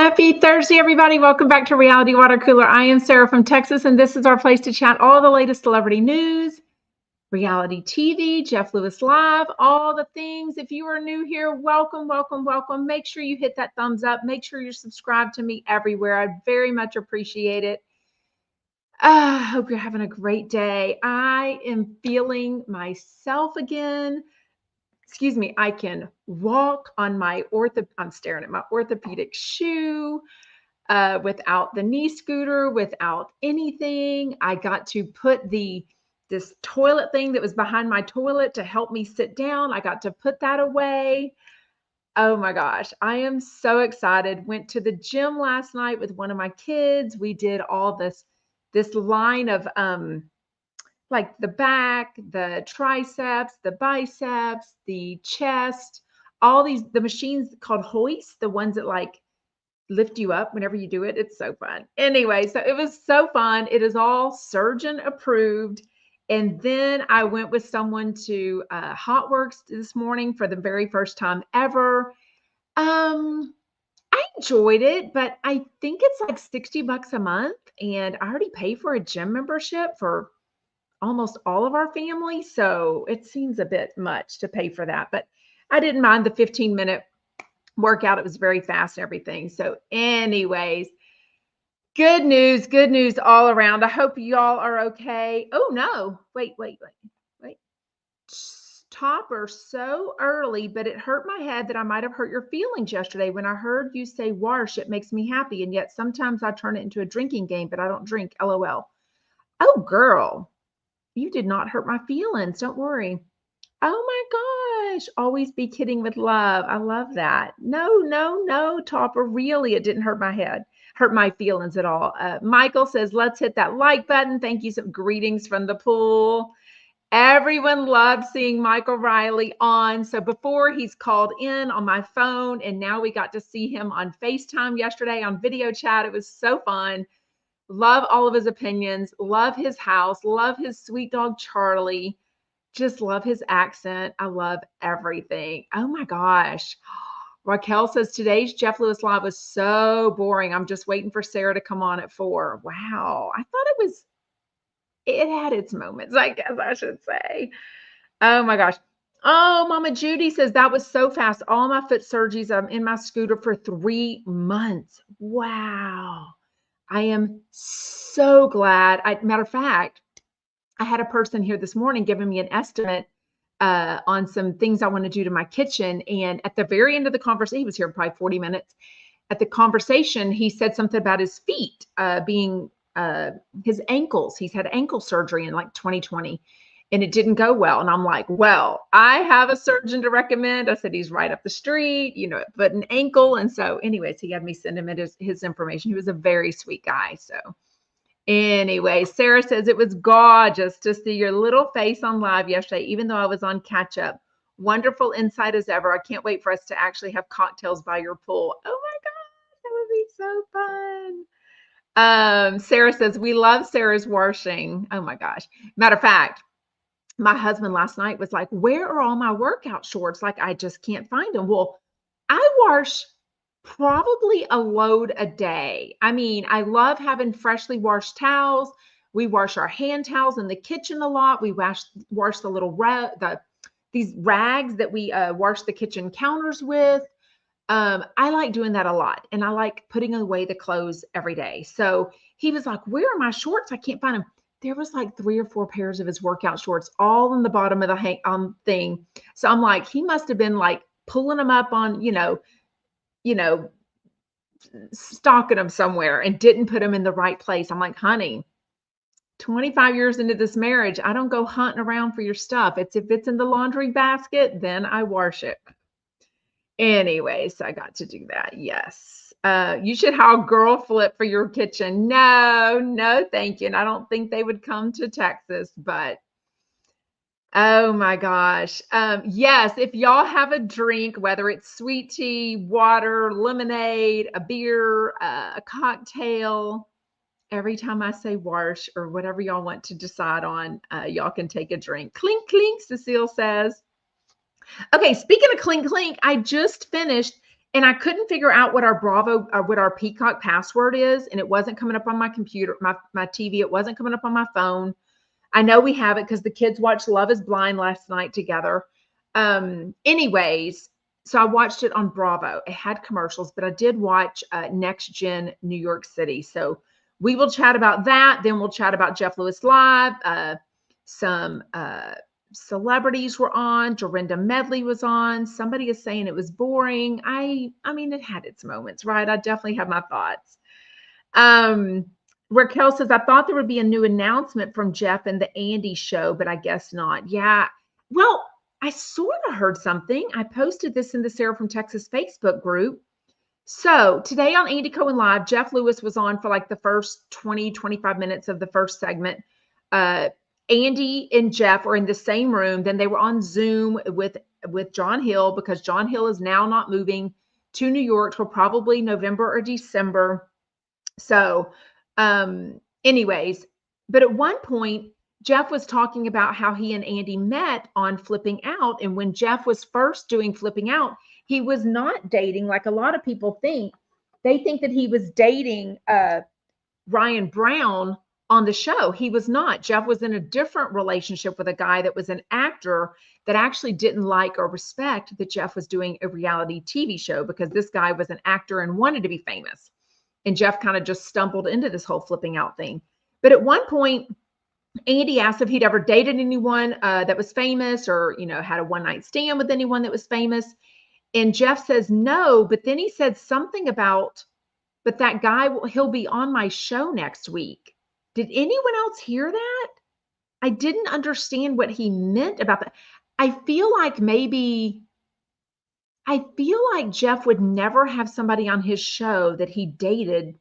Happy Thursday, everybody. Welcome back to Reality Water Cooler. I am Sarah from Texas, and this is our place to chat all the latest celebrity news, reality TV, Jeff Lewis Live, all the things. If you are new here, welcome, welcome, welcome. Make sure you hit that thumbs up. Make sure you're subscribed to me everywhere. I very much appreciate it. I hope you're having a great day. I am feeling myself again. Excuse me, I can walk on my I'm staring at my orthopedic shoe without the knee scooter, without anything. I got to put this toilet thing that was behind my toilet to help me sit down. I got to put that away. Oh my gosh, I am so excited. Went to the gym last night with one of my kids. We did all this line of like the back, the triceps, the biceps, the chest, the machines called hoists, the ones that like lift you up whenever you do it. It's so fun. Anyway, so it was so fun. It is all surgeon approved. And then I went with someone to Hot Works this morning for the very first time ever. I enjoyed it, but I think it's like $60 a month. And I already pay for a gym membership for almost all of our family. So it seems a bit much to pay for that, but I didn't mind the 15-minute workout. It was very fast and everything. So anyways, good news all around. I hope y'all are okay. Oh no, wait. Topper, so early, but it hurt my head that I might have hurt your feelings yesterday. When I heard you say wash, it makes me happy. And yet sometimes I turn it into a drinking game, but I don't drink, LOL. Oh girl, you did not hurt my feelings. Don't worry. Oh my gosh. Always be kidding with love. I love that. No, Topper. Really, it didn't hurt my feelings at all. Michael says, let's hit that like button. Thank you. Some greetings from the pool. Everyone loved seeing Michael Riley on. So before he's called in on my phone, and now we got to see him on FaceTime yesterday on video chat. It was so fun. Love all of his opinions, love his house, love his sweet dog, Charlie. Just love his accent. I love everything. Oh my gosh. Raquel says today's Jeff Lewis Live was so boring. I'm just waiting for Sarah to come on at 4. Wow. I thought it had its moments, I guess I should say. Oh my gosh. Oh, Mama Judy says that was so fast. All my foot surgeries, I'm in my scooter for 3 months. Wow. I am so glad. Matter of fact, I had a person here this morning giving me an estimate on some things I want to do to my kitchen. And at the very end of the conversation, he was here probably 40 minutes. At the conversation, he said something about his feet being his ankles. He's had ankle surgery in like 2020 and it didn't go well. And I'm like, well, I have a surgeon to recommend. I said, he's right up the street, but an ankle. And so anyways, he had me send him his information. He was a very sweet guy. So anyway, Sarah says it was gorgeous to see your little face on live yesterday, even though I was on catch up. Wonderful insight as ever. I can't wait for us to actually have cocktails by your pool. Oh my God, that would be so fun. Sarah says, we love Sarah's washing. Oh my gosh. Matter of fact, my husband last night was like, where are all my workout shorts? Like, I just can't find them. Well, I wash probably a load a day. I mean, I love having freshly washed towels. We wash our hand towels in the kitchen a lot. We wash the little these rags that we wash the kitchen counters with. I like doing that a lot. And I like putting away the clothes every day. So he was like, where are my shorts? I can't find them. There was like 3 or 4 pairs of his workout shorts all in the bottom of the thing. So I'm like, he must have been like pulling them up on, stocking them somewhere and didn't put them in the right place. I'm like, honey, 25 years into this marriage, I don't go hunting around for your stuff. If it's in the laundry basket, then I wash it. Anyways, I got to do that. Yes. You should have Girl Flip for your kitchen. No, thank you. And I don't think they would come to Texas, but oh my gosh. Yes, if y'all have a drink, whether it's sweet tea, water, lemonade, a beer, a cocktail, every time I say wash or whatever y'all want to decide on, y'all can take a drink. Clink, clink, Cecile says. Okay, speaking of clink, clink, I just finished And I couldn't figure out what our Bravo or what our Peacock password is. And it wasn't coming up on my computer, my TV. It wasn't coming up on my phone. I know we have it because the kids watched Love is Blind last night together. Anyways, so I watched it on Bravo. It had commercials, but I did watch Next Gen New York City. So we will chat about that. Then we'll chat about Jeff Lewis Live. Some celebrities were on. Dorinda Medley was on. Somebody is saying it was boring. I mean, it had its moments, right? I definitely have my thoughts. Raquel says, I thought there would be a new announcement from Jeff and the Andy show, but I guess not. Yeah. Well, I sort of heard something. I posted this in the Sarah from Texas Facebook group. So today on Andy Cohen Live, Jeff Lewis was on for like the first 20, 25 minutes of the first segment. Andy and Jeff are in the same room. Then they were on Zoom with John Hill, because John Hill is now not moving to New York till probably November or December. So anyways, but at one point, Jeff was talking about how he and Andy met on Flipping Out. And when Jeff was first doing Flipping Out, he was not dating like a lot of people think. They think that he was dating Ryan Brown on the show. He was not. Jeff was in a different relationship with a guy that was an actor that actually didn't like or respect that Jeff was doing a reality TV show, because this guy was an actor and wanted to be famous. And Jeff kind of just stumbled into this whole Flipping Out thing. But at one point, Andy asked if he'd ever dated anyone that was famous, or, had a one-night stand with anyone that was famous. And Jeff says no, but then he said something about, but that guy, he'll be on my show next week. Did anyone else hear that? I didn't understand what he meant about that. I feel like Jeff would never have somebody on his show that he dated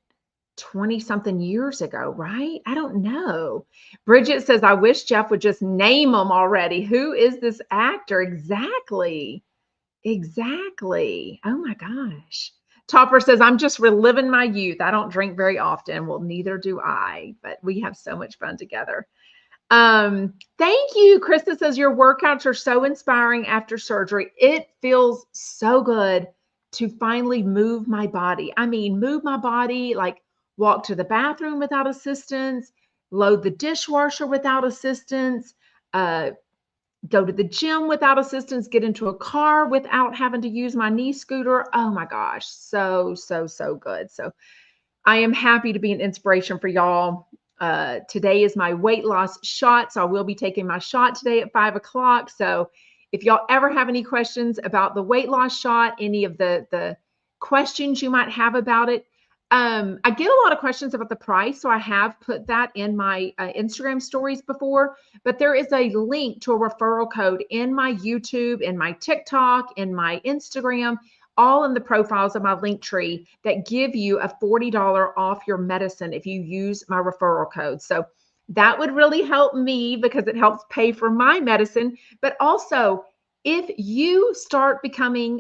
20-something years ago, right? I don't know. Bridget says, I wish Jeff would just name him already. Who is this actor? Exactly. Oh my gosh. Topper says, I'm just reliving my youth. I don't drink very often. Well, neither do I, but we have so much fun together. Thank you. Krista says, your workouts are so inspiring after surgery. It feels so good to finally move my body. I mean, move my body, like walk to the bathroom without assistance, load the dishwasher without assistance, go to the gym without assistance, get into a car without having to use my knee scooter. Oh my gosh. So good. So I am happy to be an inspiration for y'all. Today is my weight loss shot. So I will be taking my shot today at 5 o'clock. So if y'all ever have any questions about the weight loss shot, any of the questions you might have about it, I get a lot of questions about the price. So I have put that in my Instagram stories before, but there is a link to a referral code in my YouTube, in my TikTok, in my Instagram, all in the profiles of my link tree that give you a $40 off your medicine if you use my referral code. So that would really help me, because it helps pay for my medicine. But also, if you start using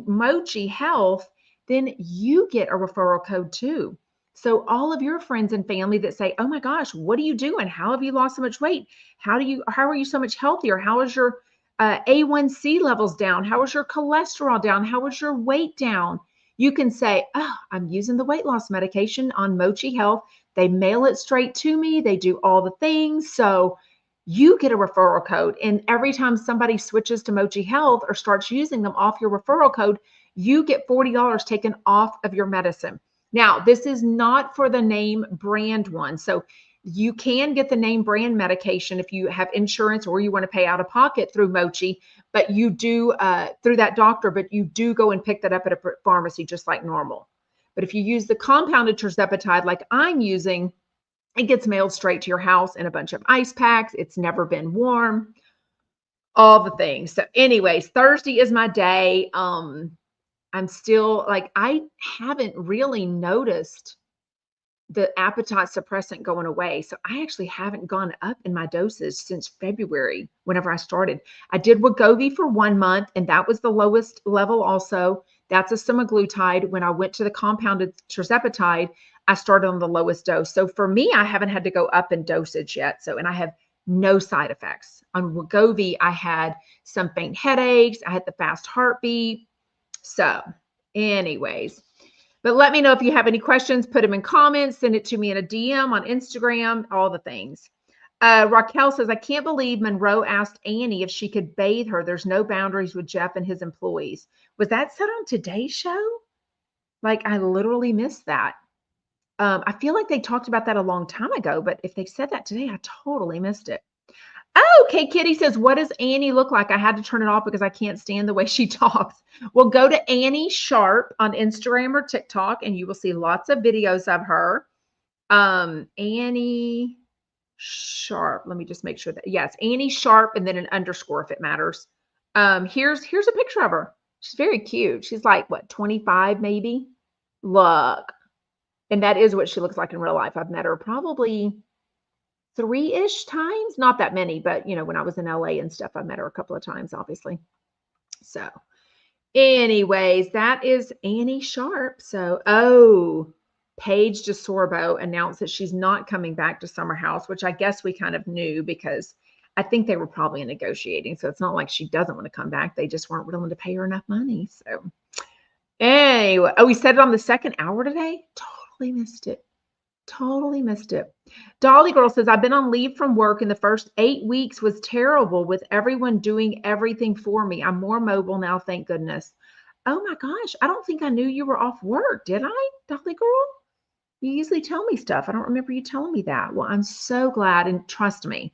Mochi Health, then you get a referral code too. So all of your friends and family that say, oh my gosh, what are you doing? How have you lost so much weight? How are you so much healthier? How is your A1C levels down? How is your cholesterol down? How is your weight down? You can say, oh, I'm using the weight loss medication on Mochi Health. They mail it straight to me. They do all the things. So you get a referral code. And every time somebody switches to Mochi Health or starts using them off your referral code, you get $40 taken off of your medicine. Now, this is not for the name brand one. So you can get the name brand medication if you have insurance or you want to pay out of pocket through Mochi, but you do through that doctor, but you do go and pick that up at a pharmacy just like normal. But if you use the compounded tirzepatide like I'm using, it gets mailed straight to your house in a bunch of ice packs. It's never been warm, all the things. So anyways, Thursday is my day. I'm still I haven't really noticed the appetite suppressant going away. So I actually haven't gone up in my doses since February, whenever I started. I did Wegovy for 1 month, and that was the lowest level also. That's a semaglutide. When I went to the compounded tirzepatide, I started on the lowest dose. So for me, I haven't had to go up in dosage yet. And I have no side effects. On Wegovy, I had some faint headaches. I had the fast heartbeat. So anyways, but let me know if you have any questions, put them in comments, send it to me in a DM on Instagram, all the things. Raquel says, I can't believe Monroe asked Annie if she could bathe her. There's no boundaries with Jeff and his employees. Was that said on Today's Show? Like, I literally missed that. I feel like they talked about that a long time ago, but if they said that today, I totally missed it. Oh, okay. Kitty says, what does Annie look like? I had to turn it off because I can't stand the way she talks. Well, go to Annie Sharp on Instagram or TikTok, and you will see lots of videos of her. Annie Sharp. Let me just make sure that, yes, Annie Sharp, and then an underscore if it matters. Here's a picture of her. She's very cute. She's like, what, 25 maybe? Look. And that is what she looks like in real life. I've met her probably 3-ish times, not that many, but you know, when I was in LA and stuff, I met her a couple of times, obviously. So anyways, that is Annie Sharp. So, oh, Paige DeSorbo announced that she's not coming back to Summer House, which I guess we kind of knew because I think they were probably negotiating. So it's not like she doesn't want to come back. They just weren't willing to pay her enough money. So anyway, oh, we said it on the second hour today. Totally missed it. Totally missed it. Dolly Girl says, I've been on leave from work and the first 8 weeks was terrible with everyone doing everything for me. I'm more mobile now, thank goodness. Oh my gosh, I don't think I knew you were off work, did I, Dolly Girl? You usually tell me stuff. I don't remember you telling me that. Well, I'm so glad, and trust me,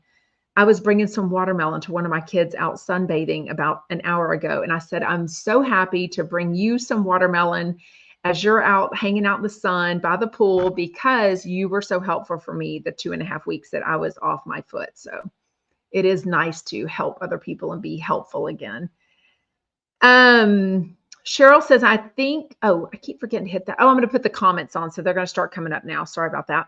I was bringing some watermelon to one of my kids out sunbathing about an hour ago, and I said, I'm so happy to bring you some watermelon as you're out hanging out in the sun by the pool because you were so helpful for me the 2.5 weeks that I was off my foot. So it is nice to help other people and be helpful again. Cheryl says, I think, oh, I keep forgetting to hit that. Oh, I'm going to put the comments on. So they're going to start coming up now. Sorry about that.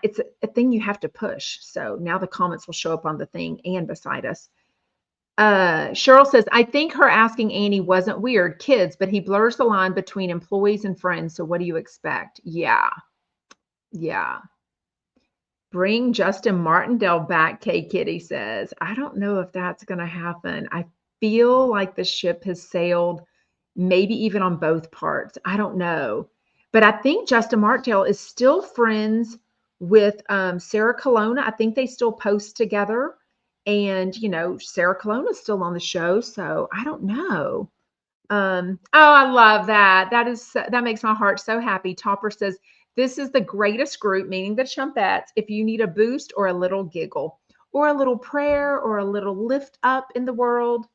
It's a thing you have to push. So now the comments will show up on the thing and beside us. Cheryl says, I think her asking Annie wasn't weird, kids, but he blurs the line between employees and friends. So what do you expect? Yeah. Yeah. Bring Justin Martindale back, Kay Kitty says. I don't know if that's going to happen. I feel like the ship has sailed, maybe even on both parts. I don't know. But I think Justin Martindale is still friends with Sarah Colonna. I think they still post together. And, you know, Sarah Colonna is still on the show. So I don't know. Oh, I love that. That makes my heart so happy. Topper says, this is the greatest group, meaning the Chumpettes. If you need a boost or a little giggle or a little prayer or a little lift up in the world,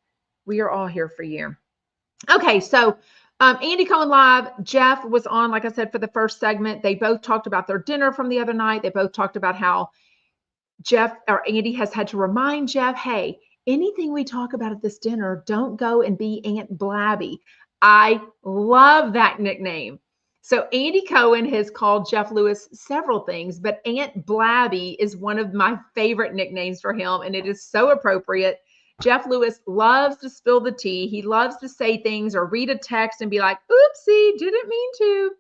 we are all here for you. Okay. So Andy Cohen Live, Jeff was on, like I said, for the first segment. They both talked about their dinner from the other night. They both talked about how Jeff or Andy has had to remind Jeff, hey, anything we talk about at this dinner, don't go and be Aunt Blabby. I love that nickname. So Andy Cohen has called Jeff Lewis several things, but Aunt Blabby is one of my favorite nicknames for him, and it is so appropriate. Jeff Lewis loves to spill the tea. He loves to say things or read a text and be like, oopsie, didn't mean to.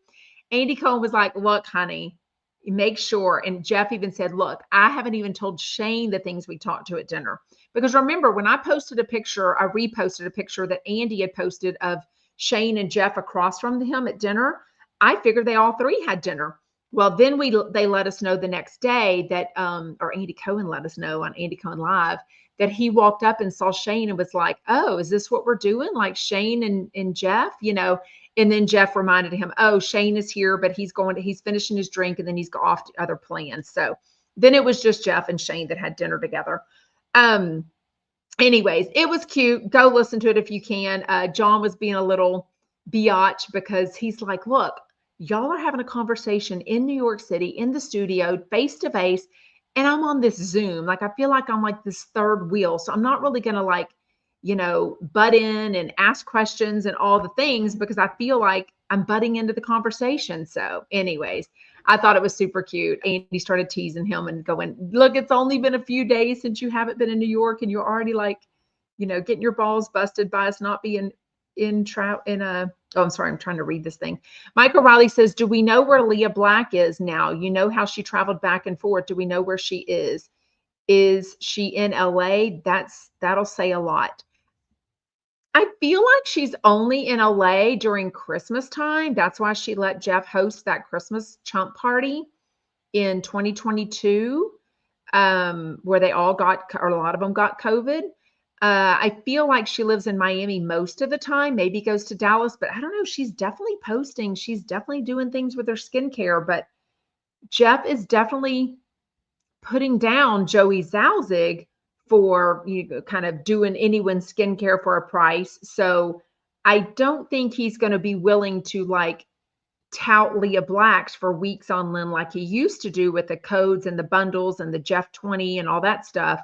Andy Cohen was like, look, honey, make sure. And Jeff even said, look, I haven't even told Shane the things we talked to at dinner. Because remember, when I posted a picture, I reposted a picture that Andy had posted of Shane and Jeff across from him at dinner. I figured they all three had dinner. Well, then they let us know the next day that, or Andy Cohen let us know on Andy Cohen Live that he walked up and saw Shane and was like, oh, is this what we're doing? Like Shane and Jeff, you know? And then Jeff reminded him, oh, Shane is here, but he's finishing his drink and then he's off to other plans. So then it was just Jeff and Shane that had dinner together. Anyways, it was cute. Go listen to it if you can. John was being a little biatch because he's like, look, y'all are having a conversation in New York City, in the studio, face to face, and I'm on this Zoom. Like, I feel like I'm like this third wheel. So I'm not really going to like, you know, butt in and ask questions and all the things because I feel like I'm butting into the conversation. So anyways, I thought it was super cute. Andy started teasing him and going, look, it's only been a few days since you haven't been in New York and you're already like, you know, getting your balls busted by us not being I'm sorry, I'm trying to read this thing. Michael Riley says, do we know where Leah Black is now? You know how she traveled back and forth. Do we know where she is? Is she in LA? That'll say a lot. I feel like she's only in LA during Christmas time. That's why she let Jeff host that Christmas chump party in 2022, where they all got, or a lot of them got COVID. I feel like she lives in Miami most of the time, maybe goes to Dallas, but I don't know. She's definitely posting. She's definitely doing things with her skincare, but Jeff is definitely putting down Joey Zalzig for kind of doing anyone's skincare for a price. So I don't think he's going to be willing to like tout Leah Blacks for weeks on Lynn like he used to do with the codes and the bundles and the Jeff 20 and all that stuff.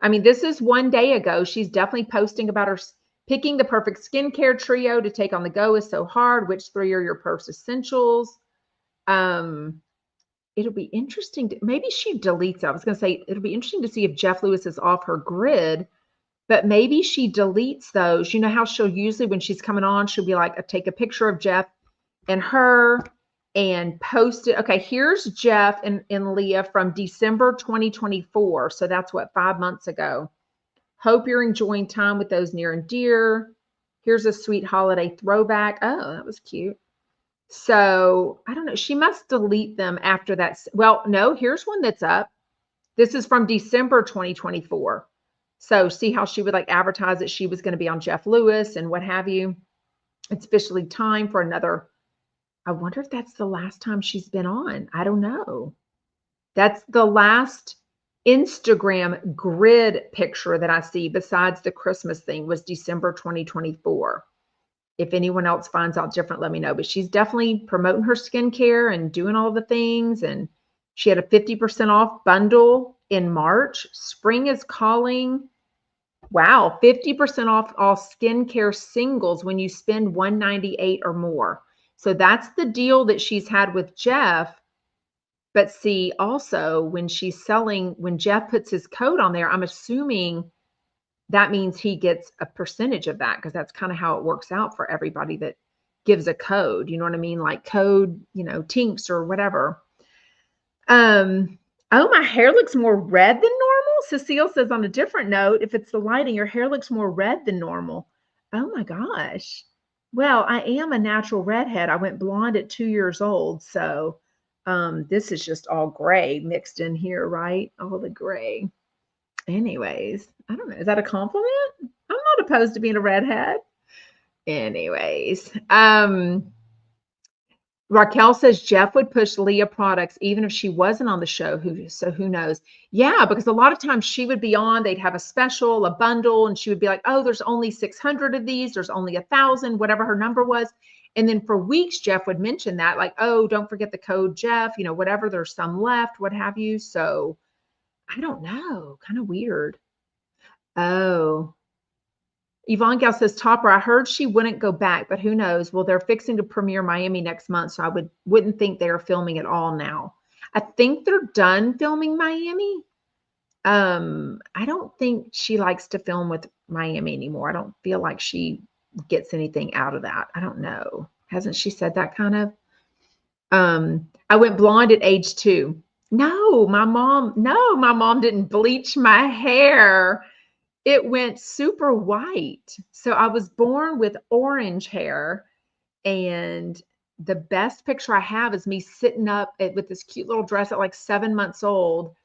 I mean, this is one day ago. She's definitely posting about her picking the perfect skincare trio to take on the go is so hard. Which 3 are your purse essentials? It'll be interesting to, maybe she deletes it. I was going to say it'll be interesting to see if Jeff Lewis is off her grid, but maybe she deletes those. You know how she'll usually, when she's coming on, she'll be like, take a picture of Jeff and her and post it. Okay, here's Jeff and Leah from December 2024. So that's what, 5 months ago. Hope you're enjoying time with those near and dear. Here's a sweet holiday throwback. Oh, that was cute. So I don't know. She must delete them after that. Well, no, here's one that's up. This is from December 2024. So see how she would like advertise that she was going to be on Jeff Lewis and what have you. It's officially time for another. I wonder if that's the last time she's been on. I don't know. That's the last Instagram grid picture that I see besides the Christmas thing was December 2024. If anyone else finds out different, let me know. But she's definitely promoting her skincare and doing all the things. And she had a 50% off bundle in March. Spring is calling. Wow, 50% off all skincare singles when you spend $198 or more. So that's the deal that she's had with Jeff. But see, also when she's selling, when Jeff puts his code on there, I'm assuming that means he gets a percentage of that because that's kind of how it works out for everybody that gives a code. You know what I mean? Like code, Tinks or whatever. Oh, my hair looks more red than normal. Cecile says on a different note, if it's the lighting, your hair looks more red than normal. Oh my gosh. Well, I am a natural redhead. I went blonde at 2 years old. So this is just all gray mixed in here, right? All the gray. Anyways, I don't know. Is that a compliment? I'm not opposed to being a redhead. Anyways, Raquel says Jeff would push Leah products even if she wasn't on the show. Who knows? Yeah, because a lot of times she would be on, they'd have a special, a bundle, and she would be like, oh, there's only 600 of these. There's only 1,000, whatever her number was. And then for weeks, Jeff would mention that, like, oh, don't forget the code Jeff, whatever, there's some left, what have you. So I don't know, kind of weird. Oh, Yvonne Gal says, Topper, I heard she wouldn't go back, but who knows? Well, they're fixing to premiere Miami next month, so I wouldn't think they are filming it all now. I think they're done filming Miami. I don't think she likes to film with Miami anymore. I don't feel like she gets anything out of that. I don't know. Hasn't she said that kind of? I went blonde at age 2. No, my mom didn't bleach my hair. It went super white. So I was born with orange hair, and the best picture I have is me sitting up with this cute little dress at like 7 months old.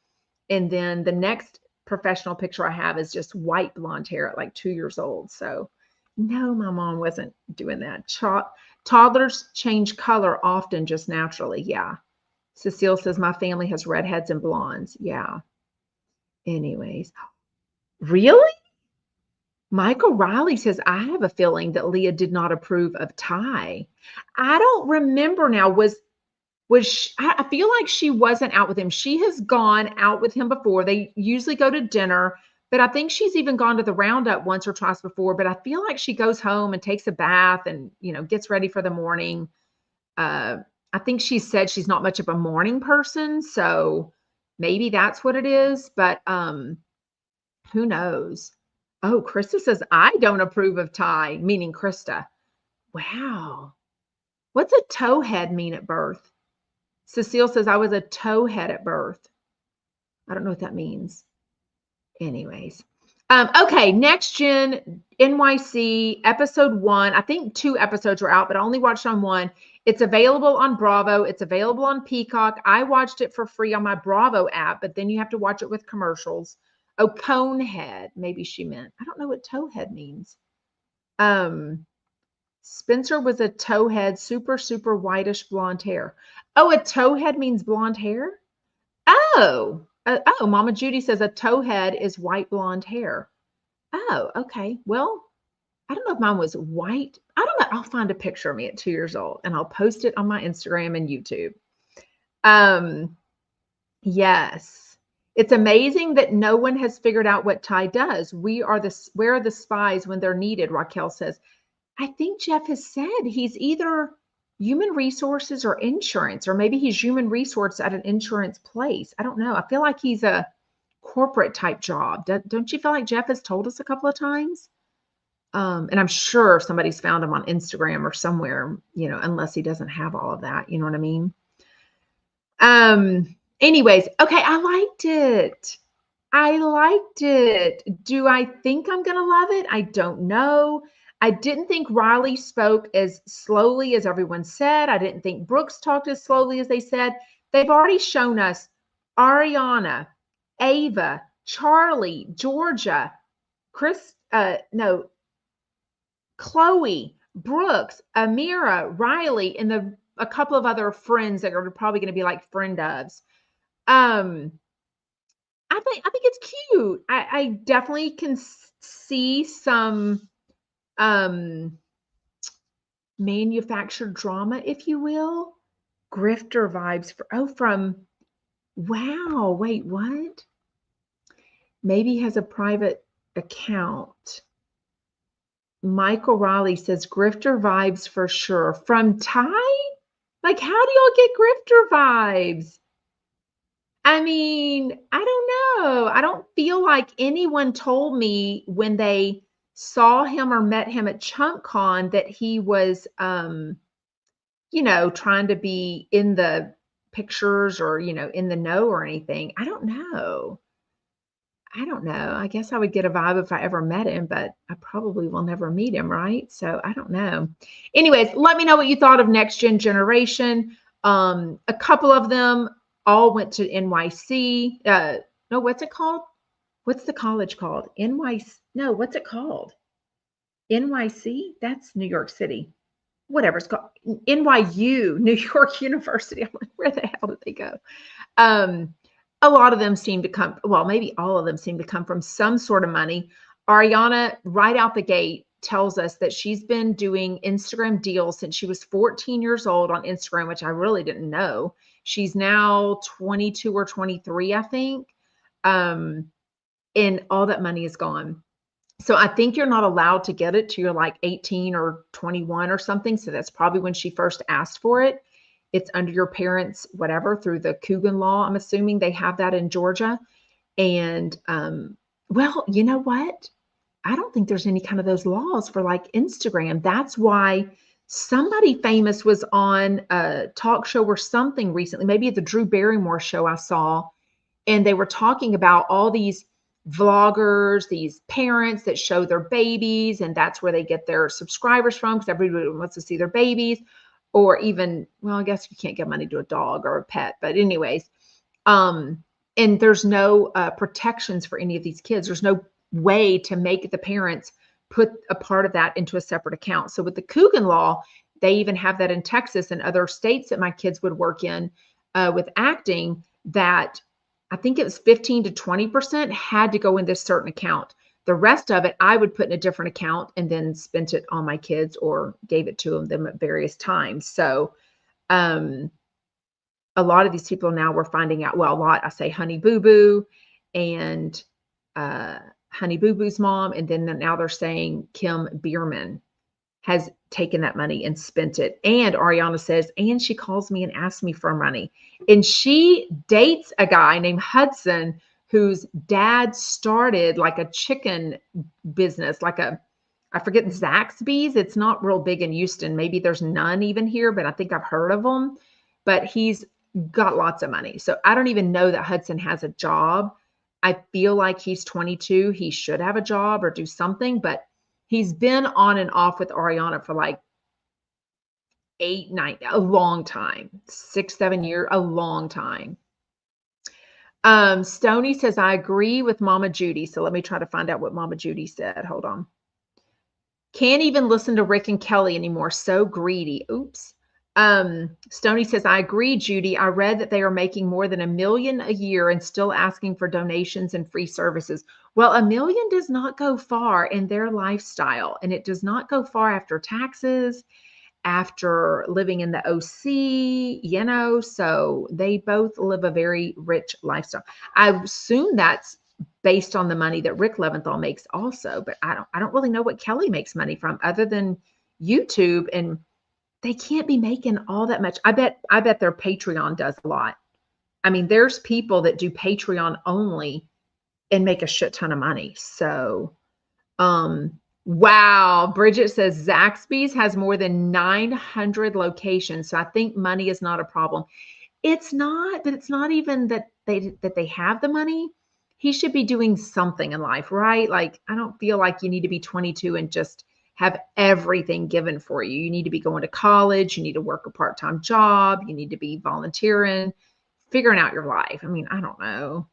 And then the next professional picture I have is just white blonde hair at like 2 years old. So no, my mom wasn't doing that. Toddlers change color often just naturally. Yeah. Cecile says my family has redheads and blondes. Yeah. Anyways. Really? Michael Riley says, I have a feeling that Leah did not approve of Ty. I don't remember now. Was she, I feel like she wasn't out with him. She has gone out with him before. They usually go to dinner, but I think she's even gone to the roundup once or twice before. But I feel like she goes home and takes a bath and, gets ready for the morning. I think she said she's not much of a morning person. So maybe that's what it is. But who knows? Oh, Krista says, I don't approve of Ty, meaning Krista. Wow. What's a towhead mean at birth? Cecile says, I was a towhead at birth. I don't know what that means. Anyways. Okay, Next Gen NYC episode 1. I think 2 episodes were out, but I only watched on 1. It's available on Bravo. It's available on Peacock. I watched it for free on my Bravo app, but then you have to watch it with commercials. Oh, Conehead. Maybe she meant. I don't know what towhead means. Spencer was a towhead, super whitish blonde hair. Oh, a towhead means blonde hair? Oh, Mama Judy says a towhead is white blonde hair. Oh, okay. Well, I don't know if mine was white. I don't know. I'll find a picture of me at 2 years old and I'll post it on my Instagram and YouTube. Yes. It's amazing that no one has figured out what Ty does. Where are the spies when they're needed? Raquel says. I think Jeff has said he's either human resources or insurance, or maybe he's human resource at an insurance place. I don't know. I feel like he's a corporate type job. Don't you feel like Jeff has told us a couple of times? And I'm sure somebody's found him on Instagram or somewhere, unless he doesn't have all of that. You know what I mean? Anyways, okay, I liked it. Do I think I'm going to love it? I don't know. I didn't think Riley spoke as slowly as everyone said. I didn't think Brooks talked as slowly as they said. They've already shown us Ariana, Ava, Charlie, Georgia, Chloe, Brooks, Amira, Riley, and a couple of other friends that are probably going to be like friend ofs. I think it's cute. I definitely can see some manufactured drama, if you will, grifter vibes wow, wait, what? Maybe he has a private account. Michael Riley says grifter vibes for sure. From Ty? Like, how do y'all get grifter vibes? I mean, I don't know. I don't feel like anyone told me when they saw him or met him at ChumpCon that he was, trying to be in the pictures or, in the know or anything. I don't know. I guess I would get a vibe if I ever met him, but I probably will never meet him, right? So I don't know. Anyways, let me know what you thought of Next Gen Generation. A couple of them all went to NYC. No, what's it called? What's the college called? NYC. No, what's it called? NYC? That's New York City. Whatever it's called. NYU, New York University. I'm like, where the hell did they go? A lot of them seem to come, well, maybe all of them seem to come from some sort of money. Ariana, right out the gate, tells us that she's been doing Instagram deals since she was 14 years old on Instagram, which I really didn't know. She's now 22 or 23, I think. And all that money is gone. So I think you're not allowed to get it till you're like 18 or 21 or something. So that's probably when she first asked for it. It's under your parents, whatever, through the Coogan law. I'm assuming they have that in Georgia. And, well, you know what? I don't think there's any kind of those laws for like Instagram. That's why somebody famous was on a talk show or something recently, maybe at the Drew Barrymore show I saw, and they were talking about all these vloggers, these parents that show their babies, and that's where they get their subscribers from because everybody wants to see their babies. Or even, well, I guess you can't give money to a dog or a pet, but anyways, and there's no protections for any of these kids. There's no way to make the parents put a part of that into a separate account. So with the Coogan law, they even have that in Texas and other states that my kids would work in with acting, that I think it was 15 to 20% had to go in this certain account. The rest of it, I would put in a different account and then spent it on my kids or gave it to them at various times. So a lot of these people now we're finding out, well, a lot, I say Honey Boo Boo and Honey Boo Boo's mom. And then now they're saying Kim Bierman has taken that money and spent it. And Ariana says, and she calls me and asks me for money. And she dates a guy named Hudson, whose dad started like a chicken business, like I forget, Zaxby's. It's not real big in Houston. Maybe there's none even here, but I think I've heard of them. But he's got lots of money. So I don't even know that Hudson has a job. I feel like he's 22. He should have a job or do something, but he's been on and off with Ariana for like 8, 9, a long time, 6, 7 years, a long time. Stony says, I agree with Mama Judy. So let me try to find out what Mama Judy said. Hold on. Can't even listen to Rick and Kelly anymore. So greedy. Oops. Stony says, I agree, Judy. I read that they are making more than $1 million a year and still asking for donations and free services. Well, $1 million does not go far in their lifestyle, and it does not go far after taxes, after living in the OC, so they both live a very rich lifestyle. I assume that's based on the money that Rick Leventhal makes also, but I don't really know what Kelly makes money from other than YouTube, and they can't be making all that much. I bet their Patreon does a lot. I mean, there's people that do Patreon only and make a shit ton of money. So, wow. Bridget says Zaxby's has more than 900 locations. So I think money is not a problem. It's not, but it's not even that they have the money. He should be doing something in life, right? Like, I don't feel like you need to be 22 and just have everything given for you. You need to be going to college. You need to work a part-time job. You need to be volunteering, figuring out your life. I mean, I don't know.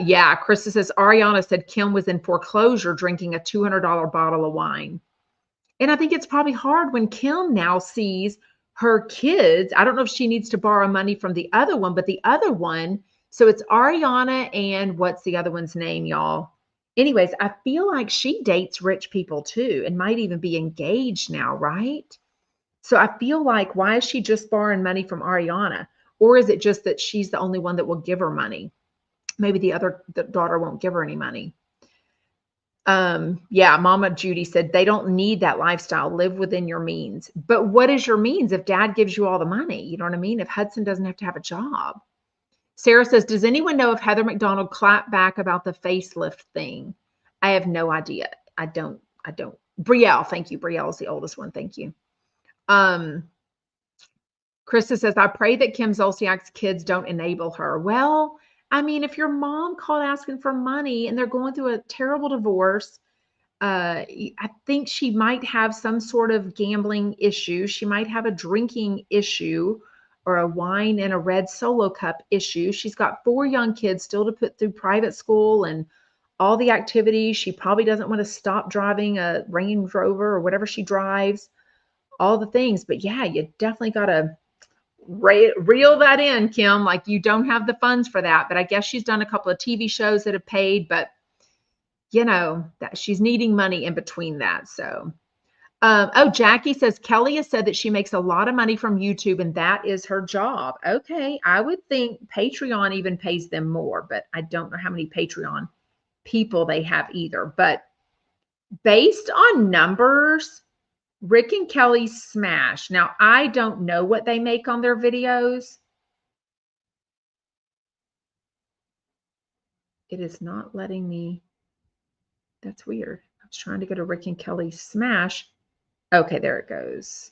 Yeah, Krista says, Ariana said Kim was in foreclosure drinking a $200 bottle of wine. And I think it's probably hard when Kim now sees her kids. I don't know if she needs to borrow money from the other one, but the other one, so it's Ariana and what's the other one's name, y'all? Anyways, I feel like she dates rich people too and might even be engaged now, right? So I feel like, why is she just borrowing money from Ariana? Or is it just that she's the only one that will give her money? Maybe the daughter won't give her any money. Yeah, Mama Judy said they don't need that lifestyle. Live within your means. But what is your means if dad gives you all the money? You know what I mean? If Hudson doesn't have to have a job. Sarah says, does anyone know if Heather McDonald clapped back about the facelift thing? I have no idea. I don't. Brielle, thank you. Brielle is the oldest one. Thank you. Krista says, I pray that Kim Zolciak's kids don't enable her. Well, I mean, if your mom called asking for money and they're going through a terrible divorce, I think she might have some sort of gambling issue. She might have a drinking issue or a wine and a red Solo cup issue. She's got 4 young kids still to put through private school and all the activities. She probably doesn't want to stop driving a Range Rover or whatever she drives, all the things. But yeah, you definitely got to reel that in, Kim. Like, you don't have the funds for that. But I guess she's done a couple of TV shows that have paid, but that she's needing money in between that. So, Jackie says Kelly has said that she makes a lot of money from YouTube and that is her job. Okay. I would think Patreon even pays them more, but I don't know how many Patreon people they have either. But based on numbers, Rick and Kelly smash. Now, I don't know what they make on their videos. It is not letting me. That's weird. I was trying to go to Rick and Kelly smash. Okay, there it goes.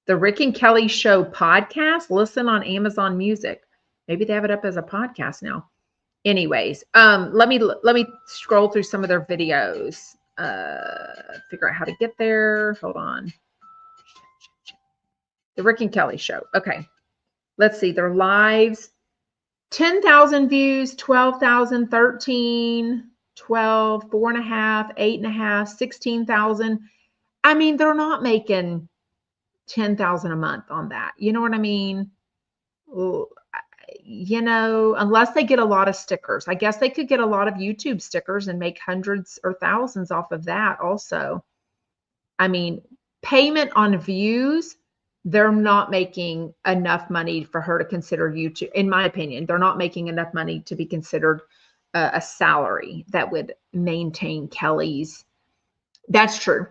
The Rick and Kelly Show podcast. Listen on Amazon Music. Maybe they have it up as a podcast now. Anyways, let me scroll through some of their videos. Figure out how to get there. Hold on. The Rick and Kelly Show. Okay. Let's see. Their lives. 10,000 views, 12,000, 13, 12, 4.5, 8.5, 16,000. I mean, they're not making 10,000 a month on that. You know what I mean? Unless they get a lot of stickers. I guess they could get a lot of YouTube stickers and make hundreds or thousands off of that also. I mean, payment on views, they're not making enough money for her to consider YouTube. In my opinion, they're not making enough money to be considered a salary that would maintain Kelly's. That's true.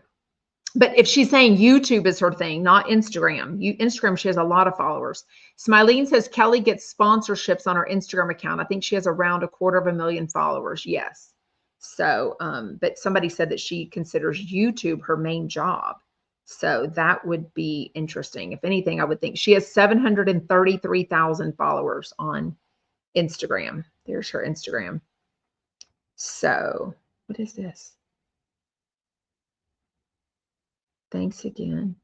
But if she's saying YouTube is her thing, not Instagram. Instagram, she has a lot of followers. Smilene says Kelly gets sponsorships on her Instagram account. I think she has around 250,000 followers. Yes. So, but somebody said that she considers YouTube her main job. So that would be interesting. If anything, I would think she has 733,000 followers on Instagram. There's her Instagram. So what is this? Thanks again.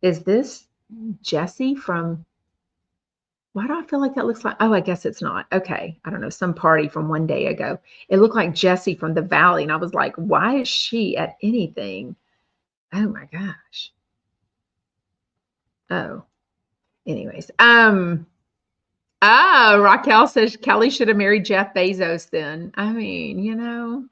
Is this Jessie from, why do I feel like that looks like, oh, I guess it's not. Okay. I don't know, some party from one day ago. It looked like Jessie from the Valley. And I was like, why is she at anything? Oh my gosh. Oh, anyways. Raquel says Kelly should have married Jeff Bezos then. I mean,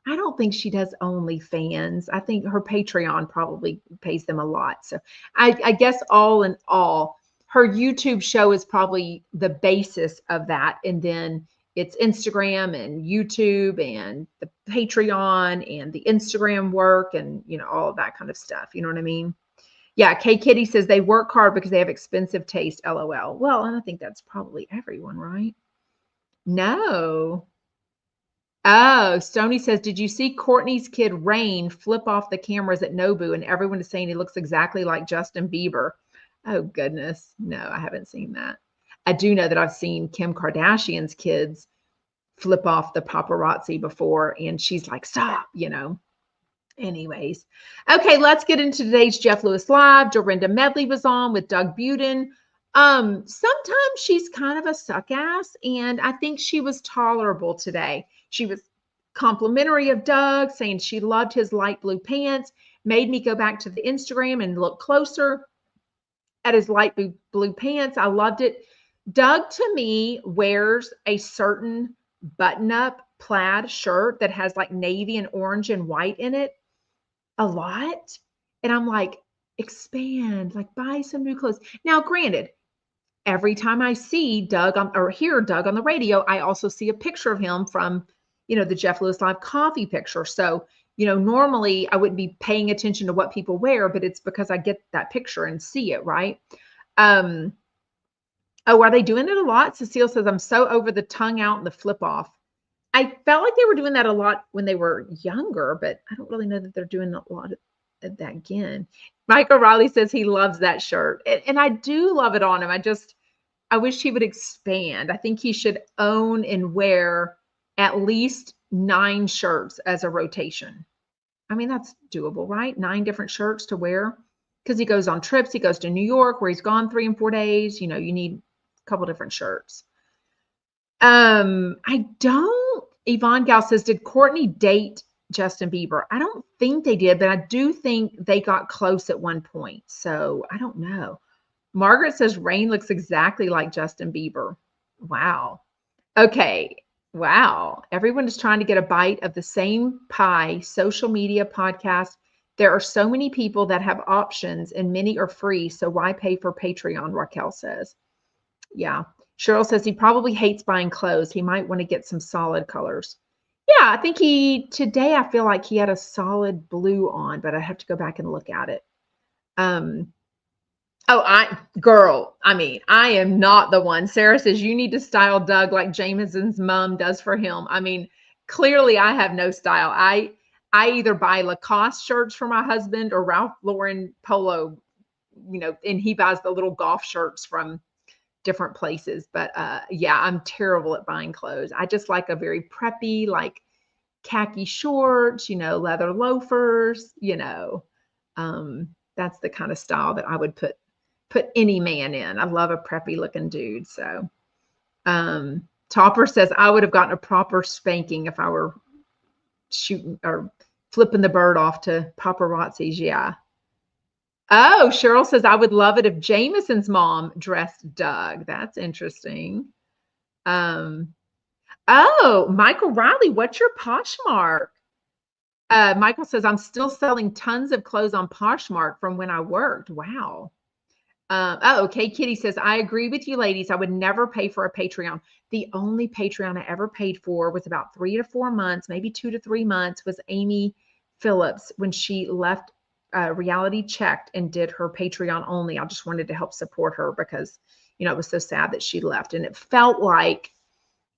I don't think she does OnlyFans. I think her Patreon probably pays them a lot. So I guess all in all, her YouTube show is probably the basis of that. And then it's Instagram and YouTube and the Patreon and the Instagram work and, all of that kind of stuff. You know what I mean? Yeah, Kay Kitty says they work hard because they have expensive taste, LOL. Well, and I think that's probably everyone, right? No. Oh, Stony says, did you see Courtney's kid Rain flip off the cameras at Nobu and everyone is saying he looks exactly like Justin Bieber? Oh, goodness. No, I haven't seen that. I do know that I've seen Kim Kardashian's kids flip off the paparazzi before, and she's like, stop, Anyways, okay, let's get into today's Jeff Lewis Live. Dorinda Medley was on with Doug Budin. Sometimes she's kind of a suck ass, and I think she was tolerable today. She was complimentary of Doug, saying she loved his light blue pants, made me go back to the Instagram and look closer at his light blue pants. I loved it. Doug, to me, wears a certain button-up plaid shirt that has like navy and orange and white in it a lot. And I'm like, expand, like buy some new clothes. Now, granted, every time I see Doug or hear Doug on the radio, I also see a picture of him from, the Jeff Lewis Live coffee picture. So, normally I wouldn't be paying attention to what people wear, but it's because I get that picture and see it, right? Oh, are they doing it a lot? Cecile says, I'm so over the tongue out and the flip off. I felt like they were doing that a lot when they were younger, but I don't really know that they're doing a lot of that again. Mike O'Reilly says he loves that shirt. And I do love it on him. I wish he would expand. I think he should own and wear at least 9 shirts as a rotation. I mean, that's doable, right? 9 different shirts to wear because he goes on trips. He goes to New York where he's gone 3 and 4 days. You need a couple different shirts. I don't. Yvonne Gal says, did Courtney date Justin Bieber? I don't think they did, but I do think they got close at one point. So I don't know. Margaret says Rain looks exactly like Justin Bieber. Wow. Okay. Wow. Everyone is trying to get a bite of the same pie. Social media, podcast. There are so many people that have options and many are free. So why pay for Patreon? Raquel says. Yeah. Cheryl says he probably hates buying clothes. He might want to get some solid colors. Yeah, I think today I feel like he had a solid blue on, but I have to go back and look at it. I am not the one. Sarah says you need to style Doug like Jameson's mom does for him. I mean, clearly I have no style. I either buy Lacoste shirts for my husband or Ralph Lauren polo, and he buys the little golf shirts from different places. But yeah, I'm terrible at buying clothes. I just like a very preppy, like khaki shorts, leather loafers, that's the kind of style that I would put any man in. I love a preppy looking dude. So Topper says I would have gotten a proper spanking if I were shooting or flipping the bird off to paparazzis. Yeah. Oh, Cheryl says, I would love it if Jameson's mom dressed Doug. That's interesting. Oh, Michael Riley, what's your Poshmark? Michael says, I'm still selling tons of clothes on Poshmark from when I worked. Wow. Okay. Kitty says, I agree with you, ladies. I would never pay for a Patreon. The only Patreon I ever paid for was about 3 to 4 months, maybe 2 to 3 months, was Amy Phillips when she left Reality Checked and did her Patreon only. I just wanted to help support her because, it was so sad that she left. And it felt like,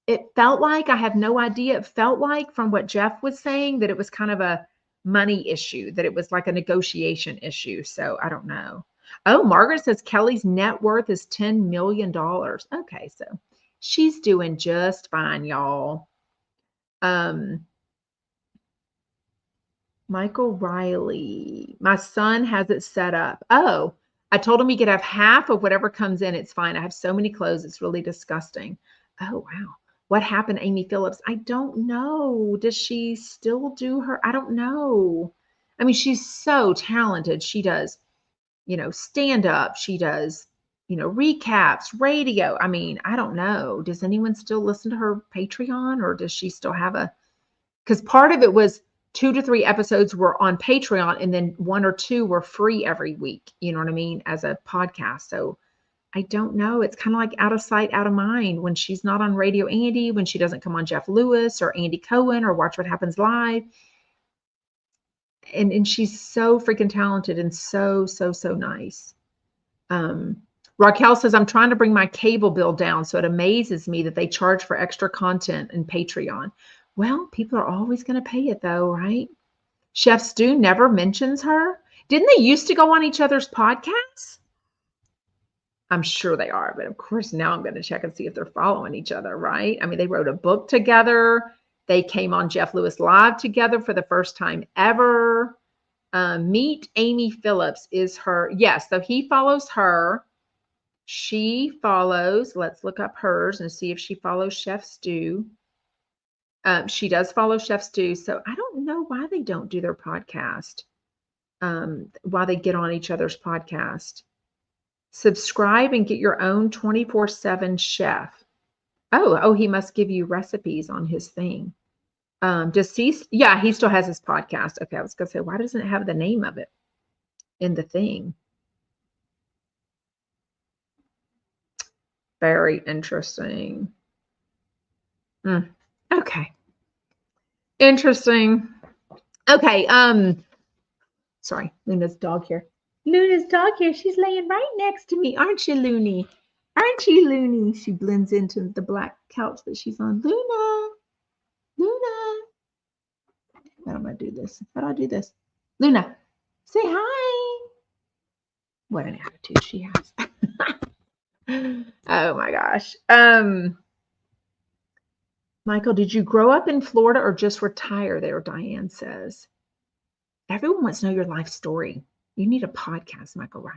I have no idea. It felt like from what Jeff was saying that it was kind of a money issue, that it was like a negotiation issue. So I don't know. Oh, Margaret says Kelly's net worth is $10 million. Okay. So She's doing just fine, y'all. Michael Riley. My son has it set up. Oh, I told him he could have half of whatever comes in. It's fine. I have so many clothes. It's really disgusting. Oh, wow. What happened, Amy Phillips? I don't know. Does she still do her? I don't know. I mean, she's so talented. She does, stand up. She does, recaps, radio. I mean, I don't know. Does anyone still listen to her Patreon, or does she still have because part of it was 2 to 3 episodes were on Patreon and then 1 or 2 were free every week, you know what I mean, as a podcast. So I don't know. It's kind of like out of sight, out of mind when she's not on Radio Andy, when she doesn't come on Jeff Lewis or Andy Cohen or Watch What Happens Live. And she's so freaking talented and so nice. Raquel says, I'm trying to bring my cable bill down. So it amazes me that they charge for extra content in Patreon. Well, people are always going to pay it though, right? Chef Stu never mentions her. Didn't they used to go on each other's podcasts? I'm sure they are, but of course now I'm going to check and see if they're following each other, right? I mean, they wrote a book together. They came on Jeff Lewis Live together for the first time ever. Meet Amy Phillips is her. Yes, so he follows her. She follows, let's look up hers and see if she follows Chef Stu. She does follow Chef Stu, so I don't know why they don't do their podcast, why they get on each other's podcast. Subscribe and get your own 24/7 chef. Oh, he must give you recipes on his thing. Does he? Yeah, he still has his podcast. Okay, I was going to say, why doesn't it have the name of it in the thing? Very interesting. Okay. Interesting. Okay. Sorry, Luna's dog here. Luna's dog here. She's laying right next to me. Aren't you, Looney? Aren't you, Looney? She blends into the black couch that she's on. Luna. How do I do this? How do I do this? Luna, say hi. What an attitude she has. Oh my gosh. Michael, did you grow up in Florida or just retire there? Diane says. Everyone wants to know your life story. You need a podcast, Michael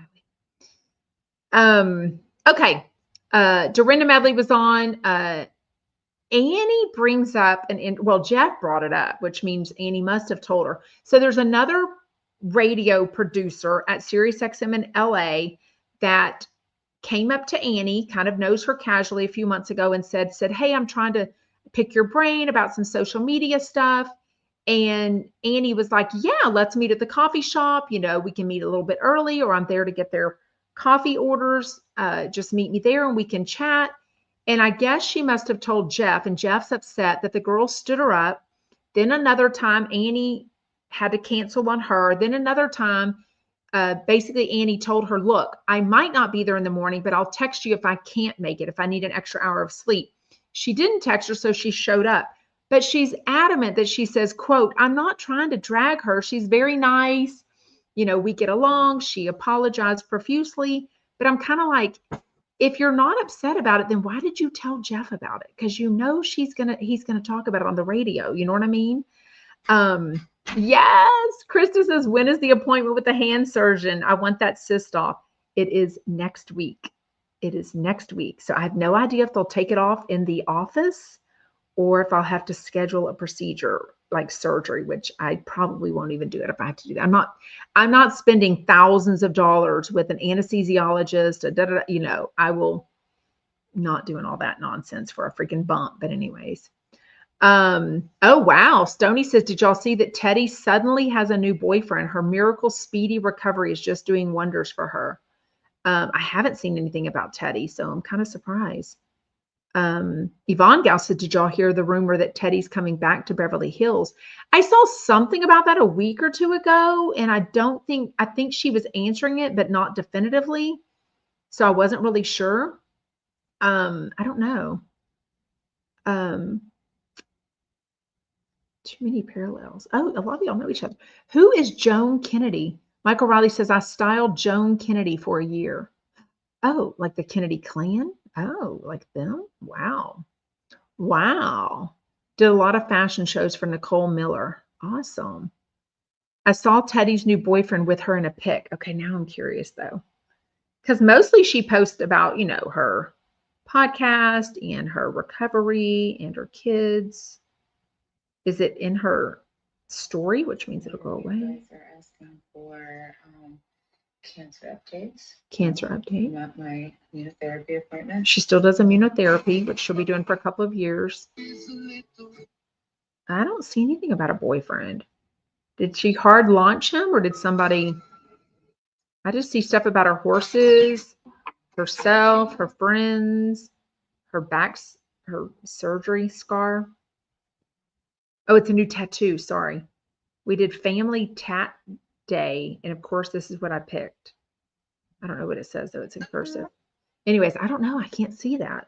Riley. Okay. Dorinda Medley was on. Annie brings up, well, Jeff brought it up, which means Annie must have told her. So there's another radio producer at SiriusXM in LA that came up to Annie, kind of knows her casually a few months ago and said, hey, I'm trying to pick your brain about some social media stuff. And Annie was like, yeah, let's meet at the coffee shop. We can meet a little bit early, or I'm there to get their coffee orders. Just meet me there and we can chat. And I guess she must have told Jeff, and Jeff's upset that the girl stood her up. Then another time, Annie had to cancel on her. Then another time, basically Annie told her, look, I might not be there in the morning, but I'll text you if I can't make it, if I need an extra hour of sleep. She didn't text her, so she showed up. But she's adamant that she says, quote, I'm not trying to drag her. She's very nice. We get along. She apologized profusely. But I'm kind of like, if you're not upset about it, then why did you tell Jeff about it? Because he's gonna talk about it on the radio. You know what I mean? Yes. Krista says, when is the appointment with the hand surgeon? I want that cyst off. It is next week. So I have no idea if they'll take it off in the office or if I'll have to schedule a procedure like surgery, which I probably won't even do it if I have to do that. I'm not spending thousands of dollars with an anesthesiologist. I will not doing all that nonsense for a freaking bump. But anyways, oh wow. Stony says, did y'all see that Teddy suddenly has a new boyfriend? Her miracle speedy recovery is just doing wonders for her. I haven't seen anything about Teddy, so I'm kind of surprised. Yvonne Gal said, did y'all hear the rumor that Teddy's coming back to Beverly Hills? I saw something about that a week or two ago, and I think she was answering it, but not definitively. So I wasn't really sure. I don't know. Too many parallels. Oh, a lot of y'all know each other. Who is Joan Kennedy? Michael Riley says, I styled Joan Kennedy for a year. Oh, like the Kennedy clan? Oh, like them? Wow. Wow. Did a lot of fashion shows for Nicole Miller. Awesome. I saw Teddy's new boyfriend with her in a pic. Okay, now I'm curious though. Because mostly she posts about, her podcast and her recovery and her kids. Is it in her story, which means it'll go away? You guys are asking for cancer updates. Cancer update. Not my immunotherapy appointment. She still does immunotherapy, which she'll be doing for a couple of years. I don't see anything about a boyfriend. Did she hard launch him or did somebody? I just see stuff about her horses, herself, her friends, her surgery scar. Oh, it's a new tattoo. Sorry. We did family tat day. And of course, this is what I picked. I don't know what it says, though. It's in cursive. Anyways, I don't know. I can't see that.